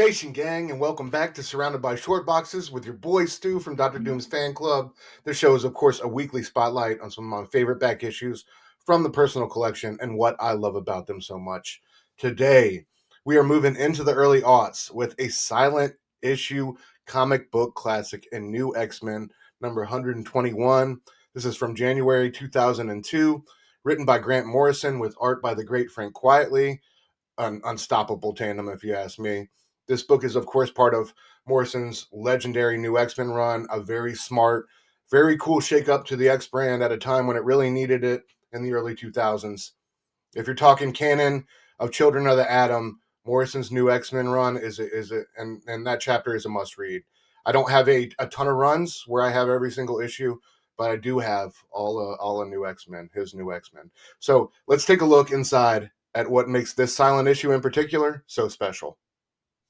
Nation gang, and welcome back to Surrounded by Short Boxes with your boy Stu from Dr. Doom's Fan Club. This show is, of course, a weekly spotlight on some of my favorite back issues from the personal collection and what I love about them so much. Today, we are moving into the early aughts with a silent issue comic book classic in New X-Men number 121. This is from January 2002, written by Grant Morrison with art by the great Frank Quietly. An unstoppable tandem, if you ask me. This book is, of course, part of Morrison's legendary New X-Men run, a very smart, very cool shake-up to the X brand at a time when it really needed it in the early 2000s. If you're talking canon of Children of the Atom, Morrison's New X-Men run and that chapter is a must-read. I don't have a ton of runs where I have every single issue, but I do have all a New X-Men, his New X-Men. So let's take a look inside at what makes this silent issue in particular so special.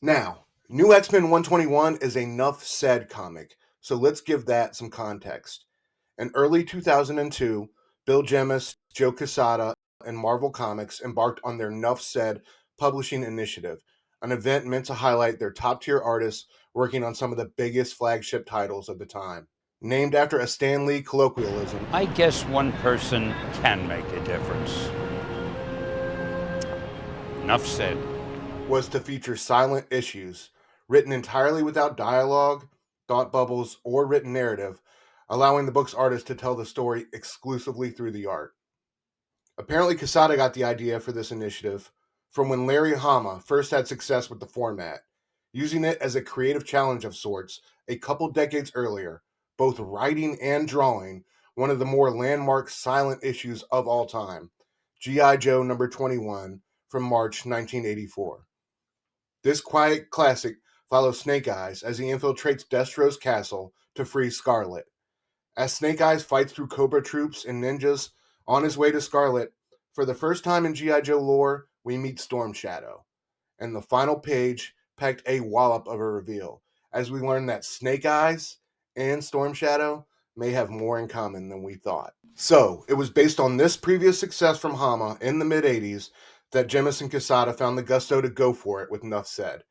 Now, New X-Men 121 is a Nuff said comic, so let's give that some context. In early 2002, Bill Jemas, Joe Quesada, and Marvel Comics embarked on their Nuff said publishing initiative, an event meant to highlight their top-tier artists working on some of the biggest flagship titles of the time. Named after a Stan Lee colloquialism, I guess one person can make a difference. Enough said. Was to feature silent issues, written entirely without dialogue, thought bubbles, or written narrative, allowing the book's artist to tell the story exclusively through the art. Apparently, Quesada got the idea for this initiative from when Larry Hama first had success with the format, using it as a creative challenge of sorts a couple decades earlier, both writing and drawing one of the more landmark silent issues of all time, G.I. Joe number 21 from March 1984. This quiet classic follows Snake Eyes as he infiltrates Destro's castle to free Scarlet. As Snake Eyes fights through Cobra troops and ninjas on his way to Scarlet, for the first time in G.I. Joe lore, we meet Storm Shadow. And the final page packed a wallop of a reveal, as we learn that Snake Eyes and Storm Shadow may have more in common than we thought. So, it was based on this previous success from Hama in the mid-80s that Jemas and Quesada found the gusto to go for it with Nuff said.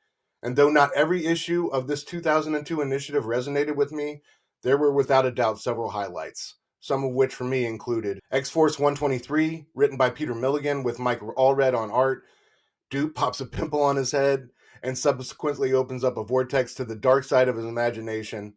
And though not every issue of this 2002 initiative resonated with me, there were without a doubt several highlights, some of which for me included X-Force 123, written by Peter Milligan with Mike Allred on art. Duke pops a pimple on his head and subsequently opens up a vortex to the dark side of his imagination,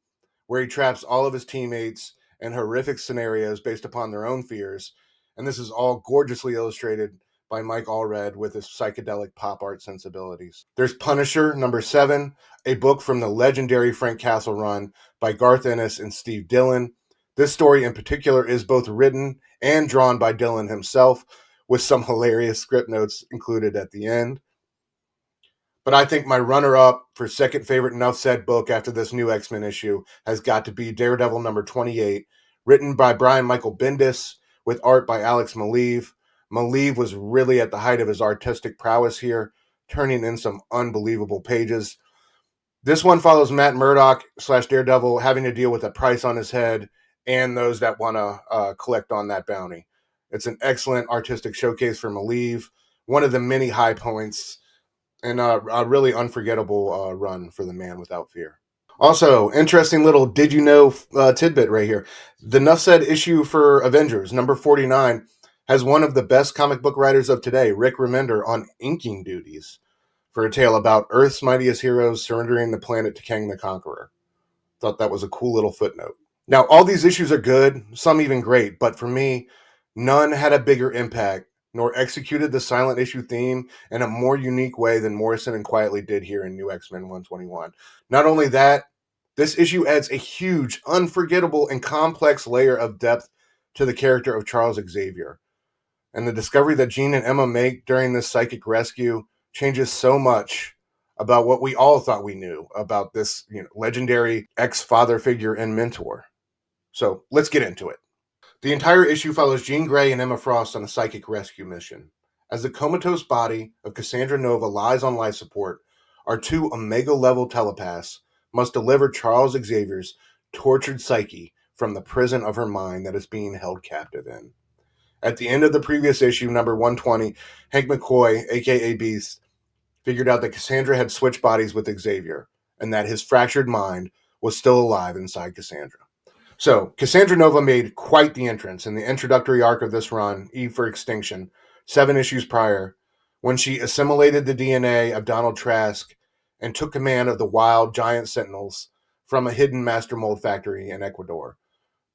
where he traps all of his teammates in horrific scenarios based upon their own fears. And this is all gorgeously illustrated by Mike Allred with his psychedelic pop art sensibilities. There's Punisher, number 7, a book from the legendary Frank Castle run by Garth Ennis and Steve Dillon. This story in particular is both written and drawn by Dillon himself, with some hilarious script notes included at the end. But I think my runner-up for second favorite Nuff said book after this new X-Men issue has got to be Daredevil number 28, written by Brian Michael Bendis with art by Alex Maleev. Maleev was really at the height of his artistic prowess here, turning in some unbelievable pages. This one follows Matt Murdock / Daredevil having to deal with a price on his head and those that want to collect on that bounty. It's an excellent artistic showcase for Maleev, one of the many high points, and a really unforgettable run for the Man Without Fear. Also, interesting little did you know tidbit right here. The Nuff said issue for Avengers, number 49, has one of the best comic book writers of today, Rick Remender, on inking duties for a tale about Earth's mightiest heroes surrendering the planet to Kang the Conqueror. Thought that was a cool little footnote. Now, all these issues are good, some even great, but for me, none had a bigger impact nor executed the silent issue theme in a more unique way than Morrison and Quietly did here in New X-Men 121. Not only that, this issue adds a huge, unforgettable, and complex layer of depth to the character of Charles Xavier. And the discovery that Jean and Emma make during this psychic rescue changes so much about what we all thought we knew about this, legendary ex-father figure and mentor. So let's get into it. The entire issue follows Jean Grey and Emma Frost on a psychic rescue mission. As the comatose body of Cassandra Nova lies on life support, our two Omega-level telepaths must deliver Charles Xavier's tortured psyche from the prison of her mind that is being held captive in. At the end of the previous issue, number 120, Hank McCoy, aka Beast, figured out that Cassandra had switched bodies with Xavier and that his fractured mind was still alive inside Cassandra. So, Cassandra Nova made quite the entrance in the introductory arc of this run, E for Extinction, 7 issues prior, when she assimilated the DNA of Donald Trask and took command of the wild giant sentinels from a hidden master mold factory in Ecuador,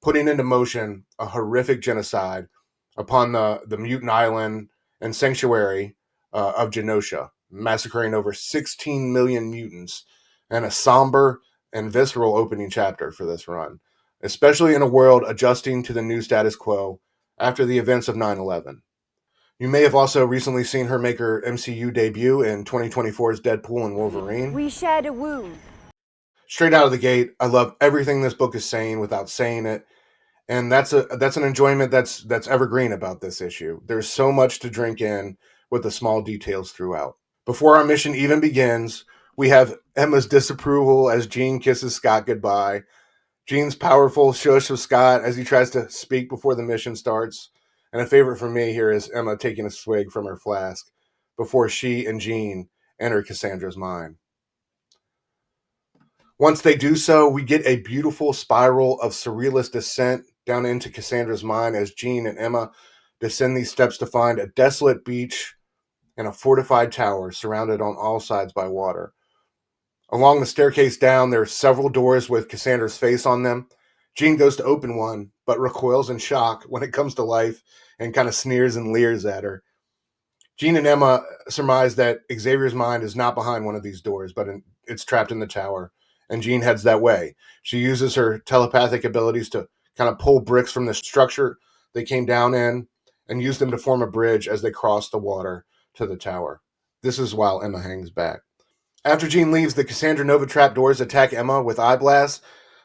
putting into motion a horrific genocide upon the mutant island and sanctuary of Genosha, massacring over 16 million mutants, and a somber and visceral opening chapter for this run, especially in a world adjusting to the new status quo after the events of 9/11. You may have also recently seen her make her MCU debut in 2024's Deadpool and Wolverine. We shared a wound. Straight out of the gate, I love everything this book is saying without saying it, and that's an enjoyment that's evergreen about this issue. There's so much to drink in with the small details throughout. Before our mission even begins, we have Emma's disapproval as Jean kisses Scott goodbye, Jean's powerful shush of Scott as he tries to speak before the mission starts, and a favorite for me here is Emma taking a swig from her flask before she and Jean enter Cassandra's mind. Once they do so, we get a beautiful spiral of surrealist descent down into Cassandra's mind as Jean and Emma descend these steps to find a desolate beach and a fortified tower surrounded on all sides by water. Along the staircase down, there are several doors with Cassandra's face on them. Jean goes to open one, but recoils in shock when it comes to life and kind of sneers and leers at her. Jean and Emma surmise that Xavier's mind is not behind one of these doors, but it's trapped in the tower, and Jean heads that way. She uses her telepathic abilities to kind of pull bricks from the structure they came down in and use them to form a bridge as they cross the water to the tower. This is while Emma hangs back. After Jean leaves, the Cassandra Nova trapdoors attack Emma with eye blasts,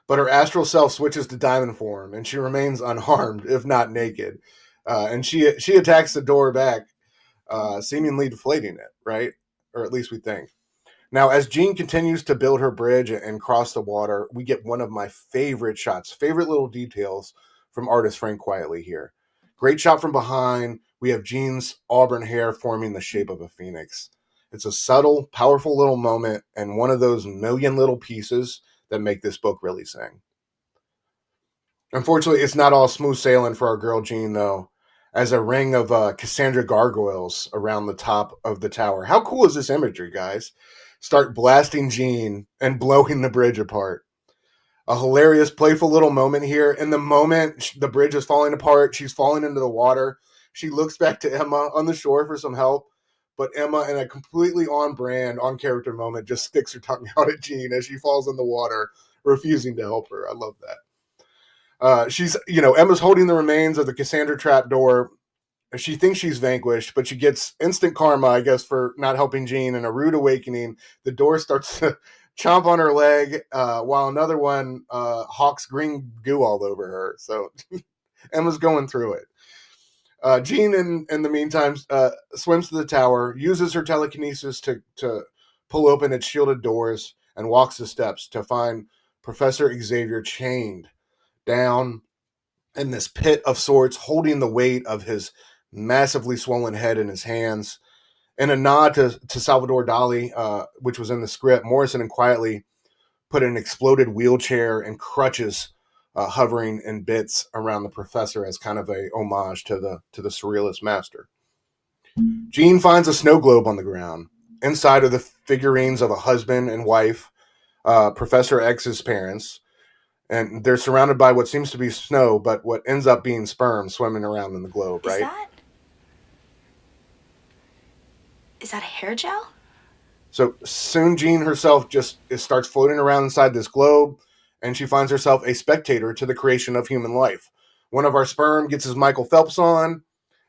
but her astral self switches to diamond form, and she remains unharmed, if not naked. And she attacks the door back, seemingly deflating it, right? Or at least we think. Now, as Jean continues to build her bridge and cross the water, we get one of my favorite shots, favorite little details from artist Frank Quietly here. Great shot from behind. We have Jean's auburn hair forming the shape of a phoenix. It's a subtle, powerful little moment and one of those million little pieces that make this book really sing. Unfortunately, it's not all smooth sailing for our girl Jean, though, as a ring of Cassandra gargoyles around the top of the tower. How cool is this imagery, guys? Start blasting Jean and blowing the bridge apart. A hilarious, playful little moment here. In the moment the bridge is falling apart, she's falling into the water. She looks back to Emma on the shore for some help, but Emma, in a completely on-brand, on-character moment, just sticks her tongue out at Jean as she falls in the water, refusing to help her. I love that. Emma's holding the remains of the Cassandra trapdoor. She thinks she's vanquished, but she gets instant karma, I guess, for not helping Jean. In a rude awakening, the door starts to chomp on her leg, while another one hawks green goo all over her. So Emma's going through it. Jean, in the meantime, swims to the tower, uses her telekinesis to pull open its shielded doors, and walks the steps to find Professor Xavier chained down in this pit of sorts, holding the weight of his massively swollen head in his hands. In a nod to Salvador Dali, which was in the script, Morrison and Quietly put an exploded wheelchair and crutches hovering in bits around the professor as kind of a homage to the surrealist master. Jean finds a snow globe on the ground. Inside are the figurines of a husband and wife, Professor X's parents, and they're surrounded by what seems to be snow, but what ends up being sperm swimming around in the globe, right? Is that a hair gel? So soon Jean herself just starts floating around inside this globe, and she finds herself a spectator to the creation of human life. One of our sperm gets his Michael Phelps on,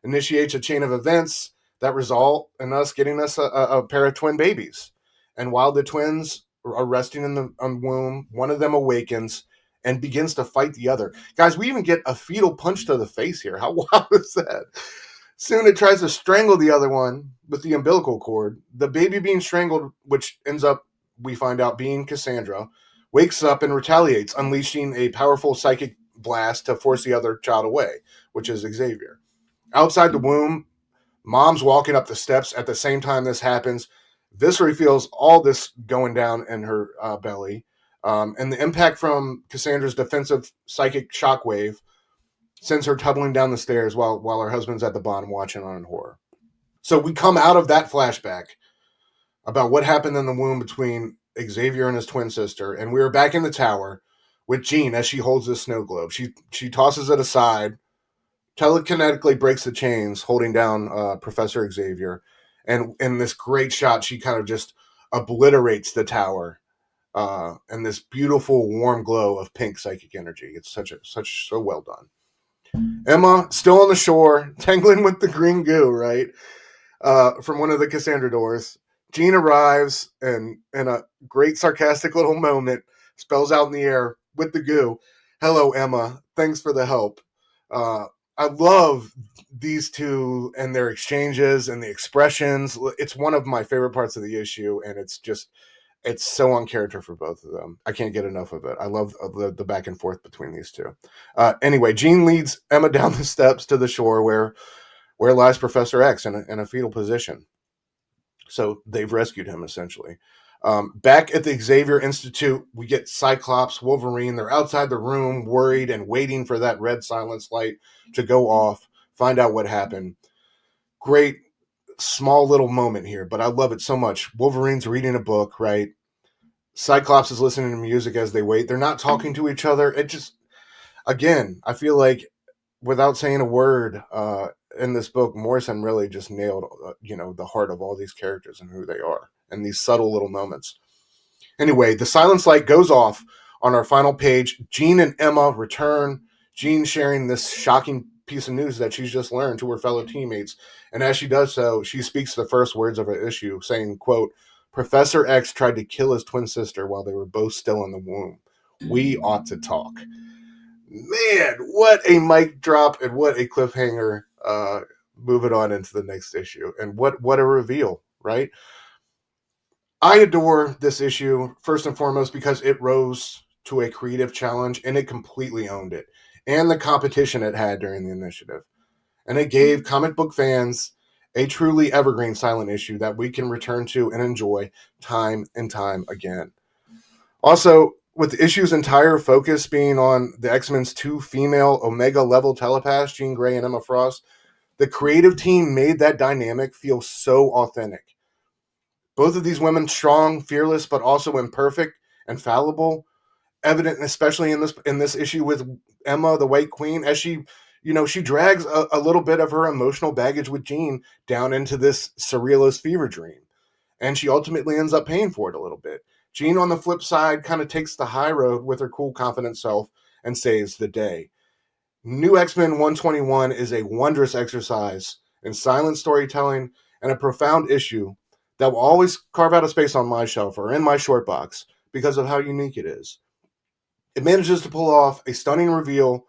initiates a chain of events that result in us getting us a pair of twin babies. And while the twins are resting in the womb, one of them awakens and begins to fight the other. Guys, we even get a fetal punch to the face here. How wild is that? Soon it tries to strangle the other one with the umbilical cord. The baby being strangled, which ends up, we find out, being Cassandra, wakes up and retaliates, unleashing a powerful psychic blast to force the other child away, which is Xavier. Outside the womb, mom's walking up the steps at the same time this happens. Viscery feels all this going down in her belly, and the impact from Cassandra's defensive psychic shockwave sends her tumbling down the stairs while her husband's at the bottom watching on in horror. So we come out of that flashback about what happened in the womb between Xavier and his twin sister, and we are back in the tower with Jean as she holds this snow globe. She tosses it aside, telekinetically breaks the chains, holding down Professor Xavier, and in this great shot, she kind of just obliterates the tower and this beautiful warm glow of pink psychic energy. It's so well done. Emma still on the shore, tangling with the green goo, right? From one of the Cassandra doors. Jean arrives and in a great sarcastic little moment spells out in the air with the goo, "Hello, Emma. Thanks for the help." I love these two and their exchanges and the expressions. It's one of my favorite parts of the issue, and it's so on character for both of them. I can't get enough of it. I love the back and forth between these two. Anyway, Jean leads Emma down the steps to the shore where lies Professor X in a fetal position. So they've rescued him, essentially. Back at the Xavier Institute, we get Cyclops, Wolverine. They're outside the room, worried and waiting for that red silence light to go off, find out what happened. Great, small little moment here, but I love it so much. Wolverine's reading a book, right? Cyclops is listening to music as they wait. They're not talking to each other. It just, again, I feel like without saying a word in this book, Morrison really just nailed, the heart of all these characters and who they are and these subtle little moments. Anyway, the silence light goes off on our final page. Jean and Emma return. Jean sharing this shocking piece of news that she's just learned to her fellow teammates. And as she does so, she speaks the first words of her issue, saying, quote, "Professor X tried to kill his twin sister while they were both still in the womb. We ought to talk." Man, what a mic drop and what a cliffhanger. Moving on into the next issue. And what a reveal, right? I adore this issue, first and foremost, because it rose to a creative challenge and it completely owned it. And the competition it had during the initiative. And it gave comic book fans a truly evergreen silent issue that we can return to and enjoy time and time again. Also, with the issue's entire focus being on the X-Men's two female Omega-level telepaths, Jean Grey and Emma Frost, the creative team made that dynamic feel so authentic. Both of these women strong, fearless, but also imperfect and fallible, evident especially in this issue with Emma, the White Queen, as she drags a little bit of her emotional baggage with Jean down into this surrealist fever dream. And she ultimately ends up paying for it a little bit. Jean, on the flip side, kind of takes the high road with her cool, confident self and saves the day. New X-Men 121 is a wondrous exercise in silent storytelling and a profound issue that will always carve out a space on my shelf or in my short box because of how unique it is. It manages to pull off a stunning reveal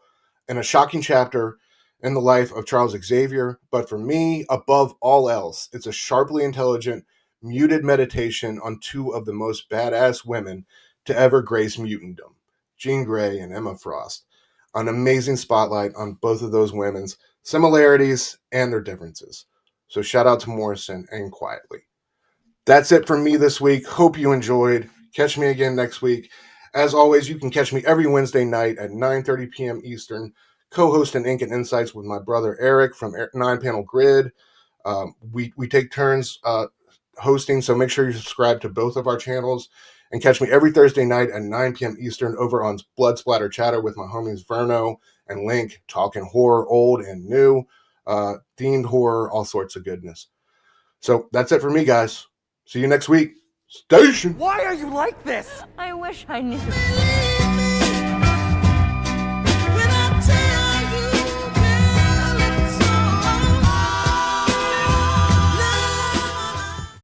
and a shocking chapter in the life of Charles Xavier, but for me, above all else, it's a sharply intelligent, muted meditation on two of the most badass women to ever grace mutantdom, Jean Grey and Emma Frost. An amazing spotlight on both of those women's similarities and their differences. So shout out to Morrison and Quietly. That's it for me this week. Hope you enjoyed. Catch me again next week. As always, you can catch me every Wednesday night at 9:30 p.m. Eastern, co-hosting Ink and Insights with my brother Eric from 9 Panel Grid. We take turns hosting, so make sure you subscribe to both of our channels and catch me every Thursday night at 9 p.m. Eastern over on Blood Splatter Chatter with my homies Verno and Link, talking horror, old and new, themed horror, all sorts of goodness. So that's it for me, guys. See you next week. Station. Why are you like this? I wish I knew.